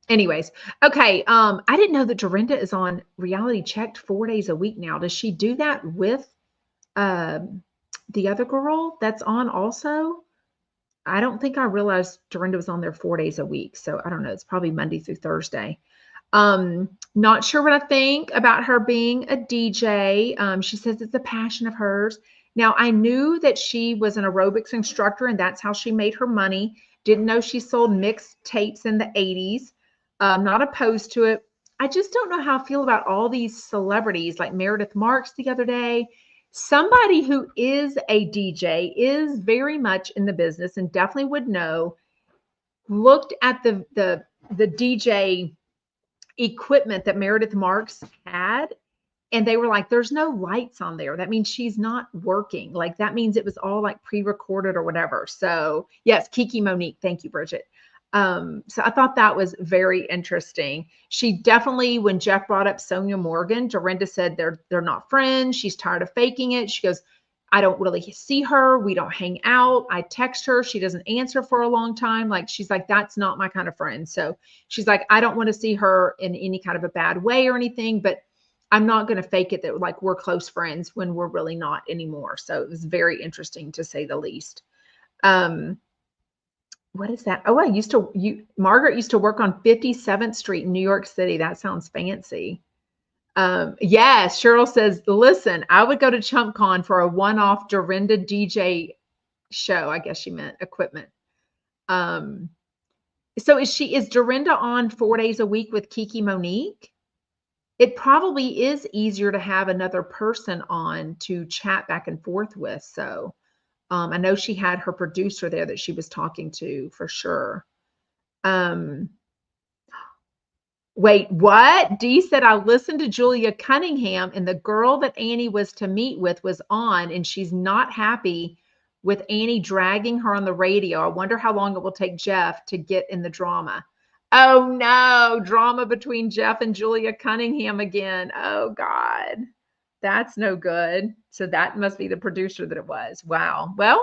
Anyways, okay. I didn't know that Dorinda is on Reality Checked 4 days a week now. Does she do that with the other girl that's on also? I don't think I realized Dorinda was on there 4 days a week. So I don't know. It's probably Monday through Thursday. Not sure what I think about her being a DJ. She says it's a passion of hers. Now, I knew that she was an aerobics instructor and that's how she made her money. Didn't know she sold mixed tapes in the 80s. Not opposed to it. I just don't know how I feel about all these celebrities like Meredith Marks the other day. Somebody who is a DJ is very much in the business and definitely would know, looked at the DJ equipment that Meredith Marks had, and they were like, there's no lights on there. That means she's not working. Like that means it was all like pre-recorded or whatever. So yes, Kiki Monique. Thank you, Bridget. So I thought that was very interesting. She definitely, when Jeff brought up Sonia Morgan, Dorinda said they're not friends. She's tired of faking it. She goes, I don't really see her. We don't hang out. I text her. She doesn't answer for a long time. Like, she's like, that's not my kind of friend. So she's like, I don't want to see her in any kind of a bad way or anything, but I'm not going to fake it that like we're close friends when we're really not anymore. So it was very interesting to say the least. What is that? Oh, Margaret used to work on 57th Street in New York City. That sounds fancy. Yes, Cheryl says, listen, I would go to ChumpCon for a one-off Dorinda DJ show. I guess she meant equipment. So is Dorinda on 4 days a week with Kiki Monique? It probably is easier to have another person on to chat back and forth with. So I know she had her producer there that she was talking to for sure. Wait, what? Dee said, I listened to Julia Cunningham and the girl that Annie was to meet with was on and she's not happy with Annie dragging her on the radio. I wonder how long it will take Jeff to get in the drama. Oh no, drama between Jeff and Julia Cunningham again. Oh God, that's no good. So that must be the producer that it was. Wow. Well,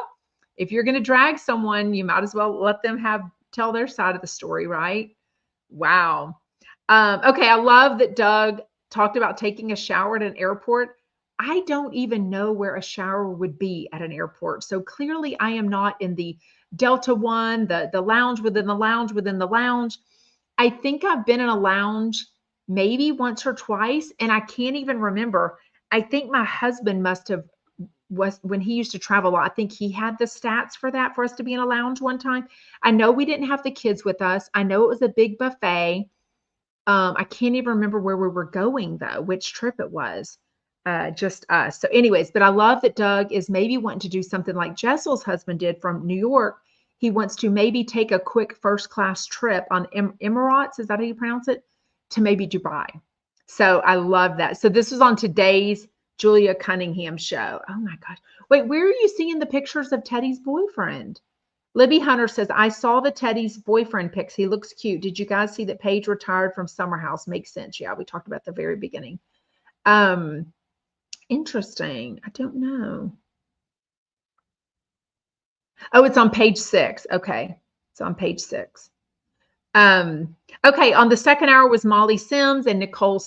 if you're going to drag someone, you might as well let them tell their side of the story, right? Wow. Okay, I love that Doug talked about taking a shower at an airport. I don't even know where a shower would be at an airport. So clearly I am not in the Delta One, the lounge within the lounge within the lounge. I think I've been in a lounge maybe once or twice, and I can't even remember. I think my husband was when he used to travel a lot. I think he had the stats for that, for us to be in a lounge one time. I know we didn't have the kids with us. I know it was a big buffet. I can't even remember where we were going though, which trip it was, just us. So anyways, but I love that Doug is maybe wanting to do something like Jessel's husband did from New York. He wants to maybe take a quick first class trip on Emirates. Is that how you pronounce it? To maybe Dubai. So I love that. So this was on today's Julia Cunningham show. Oh my gosh. Wait, where are you seeing the pictures of Teddy's boyfriend? Libby Hunter says, I saw the Teddy's boyfriend pics. He looks cute. Did you guys see that Paige retired from Summer House? Makes sense. Yeah, we talked about the very beginning. Interesting. I don't know. Oh, it's on page 6. Okay. It's on page 6. Okay. On the second hour was Molly Sims and Nicole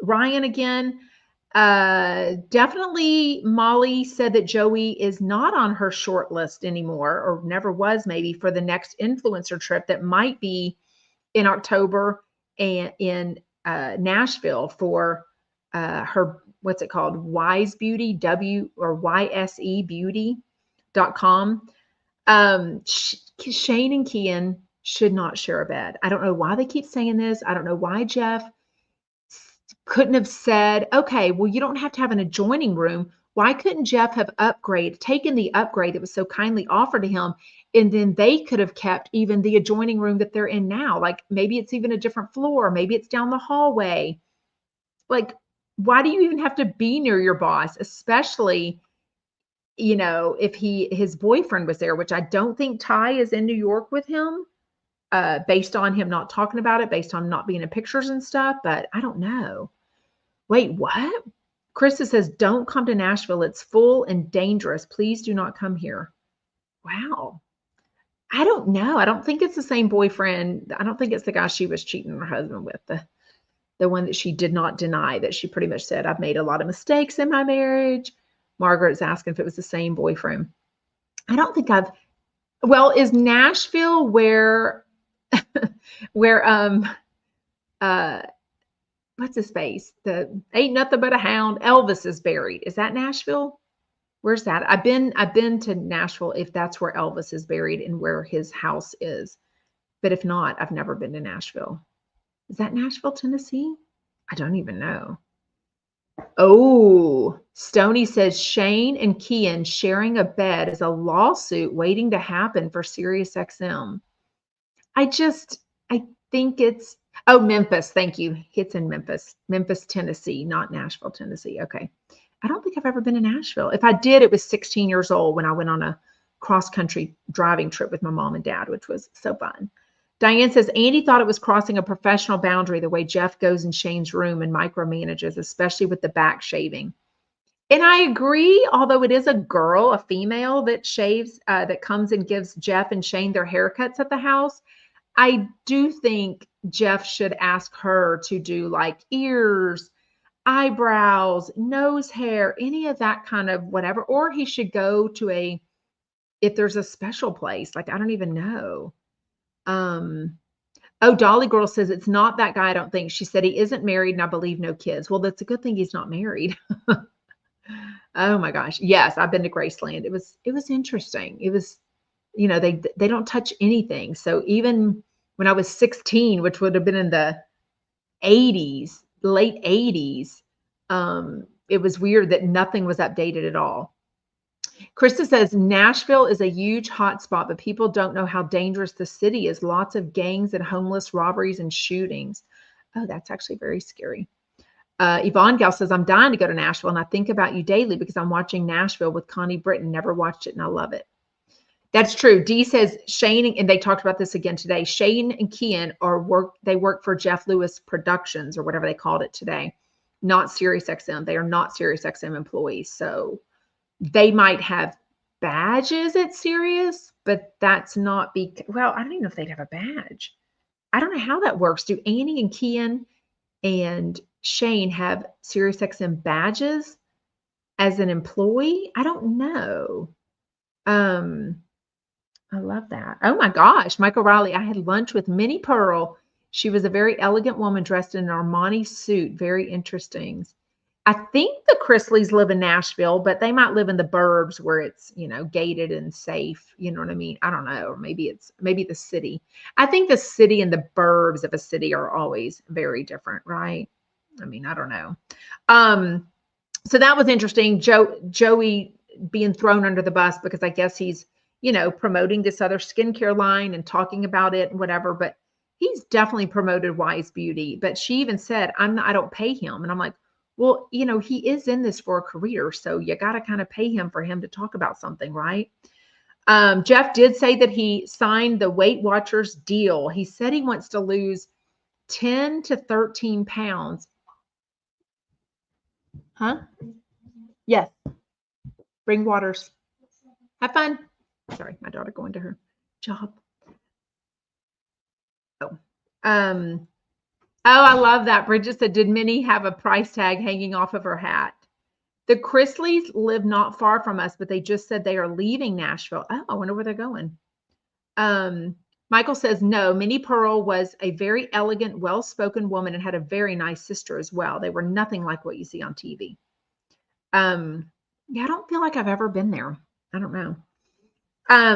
Ryan again. Definitely Molly said that Joey is not on her short list anymore, or never was, maybe, for the next influencer trip that might be in October and in Nashville for her, what's it called? Wise Beauty, YSEbeauty.com. Shane and Kian should not share a bed. I don't know why they keep saying this. I don't know why Jeff couldn't have said, okay, well, you don't have to have an adjoining room. Why couldn't Jeff have taken the upgrade that was so kindly offered to him, and then they could have kept even the adjoining room that they're in now? Like maybe it's even a different floor. Maybe it's down the hallway. Like, why do you even have to be near your boss, especially, if his boyfriend was there, which I don't think Ty is in New York with him, based on him not talking about it, based on not being in pictures and stuff, but I don't know. Wait, what? Krista says, don't come to Nashville. It's full and dangerous. Please do not come here. Wow. I don't know. I don't think it's the same boyfriend. I don't think it's the guy she was cheating her husband with, the one that she did not deny, that she pretty much said, I've made a lot of mistakes in my marriage. Margaret's asking if it was the same boyfriend. I don't think is Nashville where what's his face? The Ain't Nothing But a Hound, Elvis is buried. Is that Nashville? Where's that? I've been to Nashville, if that's where Elvis is buried and where his house is. But if not, I've never been to Nashville. Is that Nashville, Tennessee? I don't even know. Oh, Stony says Shane and Kian sharing a bed is a lawsuit waiting to happen for SiriusXM. I think it's, Memphis. Thank you. It's in Memphis, Tennessee, not Nashville, Tennessee. Okay. I don't think I've ever been to Nashville. If I did, it was 16 years old when I went on a cross-country driving trip with my mom and dad, which was so fun. Diane says, Andy thought it was crossing a professional boundary the way Jeff goes in Shane's room and micromanages, especially with the back shaving. And I agree, although it is a girl, a female that shaves, that comes and gives Jeff and Shane their haircuts at the house. I do think Jeff should ask her to do like ears, eyebrows, nose hair, any of that kind of whatever. Or he should go to if there's a special place, like I don't even know. Dolly Girl says it's not that guy, I don't think. She said he isn't married and I believe no kids. Well, that's a good thing he's not married. Oh my gosh. Yes, I've been to Graceland. It was interesting. It was, they don't touch anything. So even when I was 16, which would have been in the 80s, late 80s, it was weird that nothing was updated at all. Krista says Nashville is a huge hotspot, but people don't know how dangerous the city is. Lots of gangs and homeless, robberies and shootings. Oh, that's actually very scary. Yvonne Gal says, I'm dying to go to Nashville, and I think about you daily because I'm watching Nashville with Connie Britton. Never watched it, and I love it. That's true. Dee says Shane, and they talked about this again today. Shane and Kian they work for Jeff Lewis Productions or whatever they called it today, not SiriusXM. They are not SiriusXM employees. So they might have badges at Sirius, but that's not well, I don't even know if they'd have a badge. I don't know how that works. Do Annie and Kian and Shane have SiriusXM badges as an employee? I don't know. I love that. Oh my gosh, Michael Riley, I had lunch with Minnie Pearl. She was a very elegant woman dressed in an Armani suit. Very interesting. I think the Chrisleys live in Nashville, but they might live in the burbs where it's, gated and safe. You know what I mean? I don't know. Or maybe the city. I think the city and the burbs of a city are always very different, right? I mean, I don't know. So that was interesting. Joey being thrown under the bus because I guess he's, promoting this other skincare line and talking about it and whatever, but he's definitely promoted Wise Beauty. But she even said, I don't pay him. And I'm like, well, he is in this for a career. So you got to kind of pay him for him to talk about something, right? Jeff did say that he signed the Weight Watchers deal. He said he wants to lose 10 to 13 pounds. Huh? Yes. Bring waters. Have fun. Sorry, my daughter going to her job. Oh. Oh, I love that. Bridget said, did Minnie have a price tag hanging off of her hat? The Chrisleys live not far from us, but they just said they are leaving Nashville. Oh, I wonder where they're going. Michael says, no, Minnie Pearl was a very elegant, well-spoken woman and had a very nice sister as well. They were nothing like what you see on TV. Yeah, I don't feel like I've ever been there. I don't know.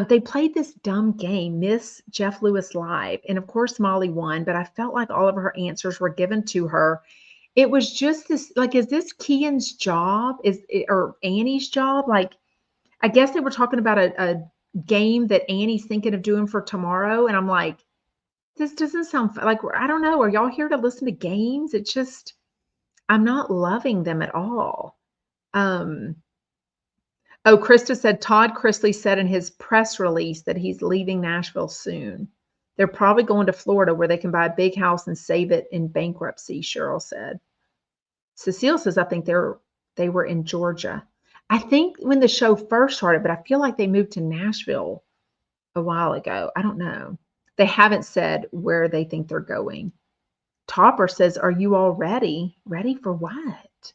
They played this dumb game, Miss Jeff Lewis Live. And of course, Molly won, but I felt like all of her answers were given to her. It was just this, like, is this Kian's job? Or Annie's job? Like, I guess they were talking about a game that Annie's thinking of doing for tomorrow. And I'm like, this doesn't sound like, I don't know. Are y'all here to listen to games? It's just, I'm not loving them at all. Oh, Krista said Todd Chrisley said in his press release that he's leaving Nashville soon. They're probably going to Florida where they can buy a big house and save it in bankruptcy, Cheryl said. Cecile says, I think they were in Georgia. I think when the show first started, but I feel like they moved to Nashville a while ago. I don't know. They haven't said where they think they're going. Topper says, are you all ready? Ready for what?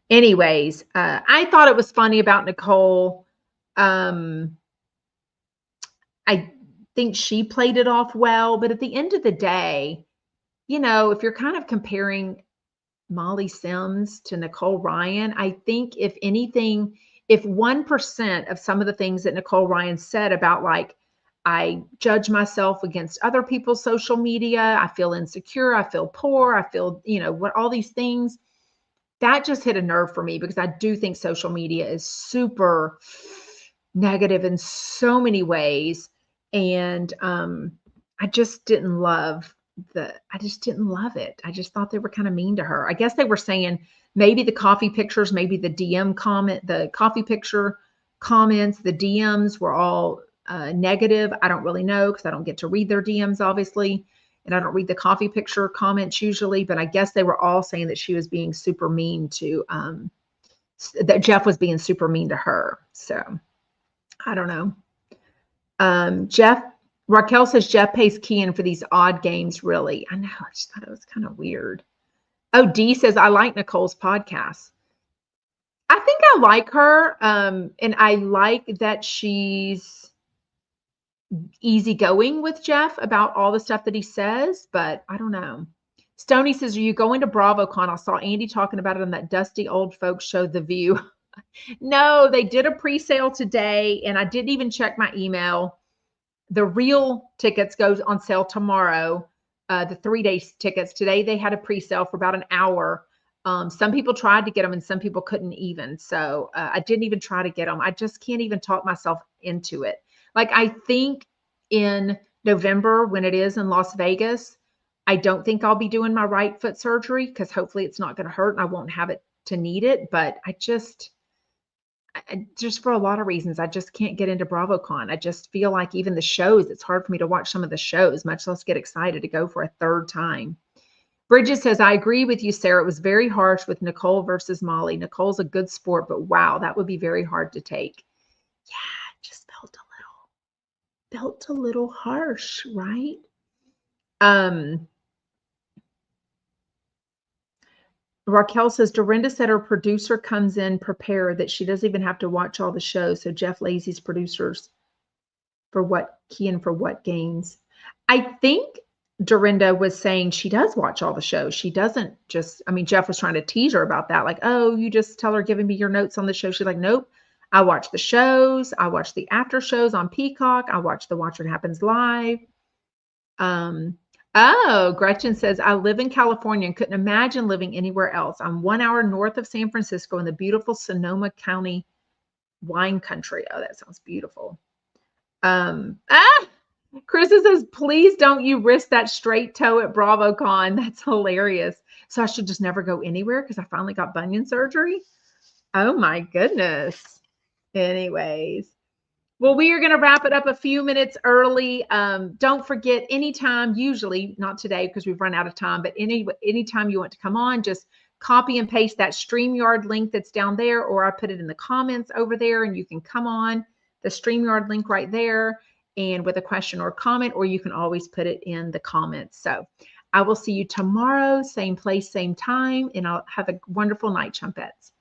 Anyways, I thought it was funny about Nicole. I think she played it off well, but at the end of the day, you know, if you're kind of comparing Molly Sims to Nicole Ryan, I think if anything, if 1% of some of the things that Nicole Ryan said about, like, I judge myself against other people's social media, I feel insecure, I feel poor, I feel, you know, what all these things, that just hit a nerve for me because I do think social media is super negative in so many ways. And I just didn't love it. I just thought they were kind of mean to her. I guess they were saying maybe the coffee pictures, maybe the DM comment, the coffee picture comments, the DMs were all negative. I don't really know because I don't get to read their DMs, obviously. And I don't read the coffee picture comments usually, but I guess they were all saying that she was being super mean to, that Jeff was being super mean to her. So I don't know. Raquel says Jeff pays Kian for these odd games, really. I know, I just thought it was kind of weird. Oh, Dee says, I like Nicole's podcast. I think I like her, and I like that she's easygoing with Jeff about all the stuff that he says, but I don't know. Stoney says, are you going to BravoCon? I saw Andy talking about it on that dusty old folks show, The View. No, they did a pre-sale today, and I didn't even check my email. The real tickets goes on sale tomorrow, the 3-day tickets. Today they had a pre-sale for about an hour. Some people tried to get them and some people couldn't even. So I didn't even try to get them. I just can't even talk myself into it. Like, I think in November, when it is in Las Vegas, I don't think I'll be doing my right foot surgery because hopefully it's not going to hurt and I won't have it to need it. But I just for a lot of reasons, I just can't get into BravoCon. I just feel like even the shows, it's hard for me to watch some of the shows, much less get excited to go for a third time. Bridget says, I agree with you, Sarah. It was very harsh with Nicole versus Molly. Nicole's a good sport, but wow, that would be very hard to take. Yeah, it just felt a little harsh, right? Raquel says, Dorinda said her producer comes in prepared that she doesn't even have to watch all the shows. So Jeff Lazy's producers for what games. I think Dorinda was saying she does watch all the shows. She doesn't just, I mean, Jeff was trying to tease her about that. Like, oh, you just tell her giving me your notes on the show. She's like, nope. I watch the shows. I watch the after shows on Peacock. I watch the Watch What Happens Live. Oh, Gretchen says, I live in California and couldn't imagine living anywhere else. I'm 1 hour north of San Francisco in the beautiful Sonoma County wine country. Oh, that sounds beautiful. Krista says, please don't you risk that straight toe at BravoCon. That's hilarious. So I should just never go anywhere because I finally got bunion surgery. Oh my goodness. Anyways. Well, we are going to wrap it up a few minutes early. Don't forget, anytime, usually not today because we've run out of time, but anytime you want to come on, just copy and paste that StreamYard link that's down there, or I put it in the comments over there and you can come on the StreamYard link right there. and with a question or comment, or you can always put it in the comments. So I will see you tomorrow, same place, same time, and I'll have a wonderful night, Chumpettes.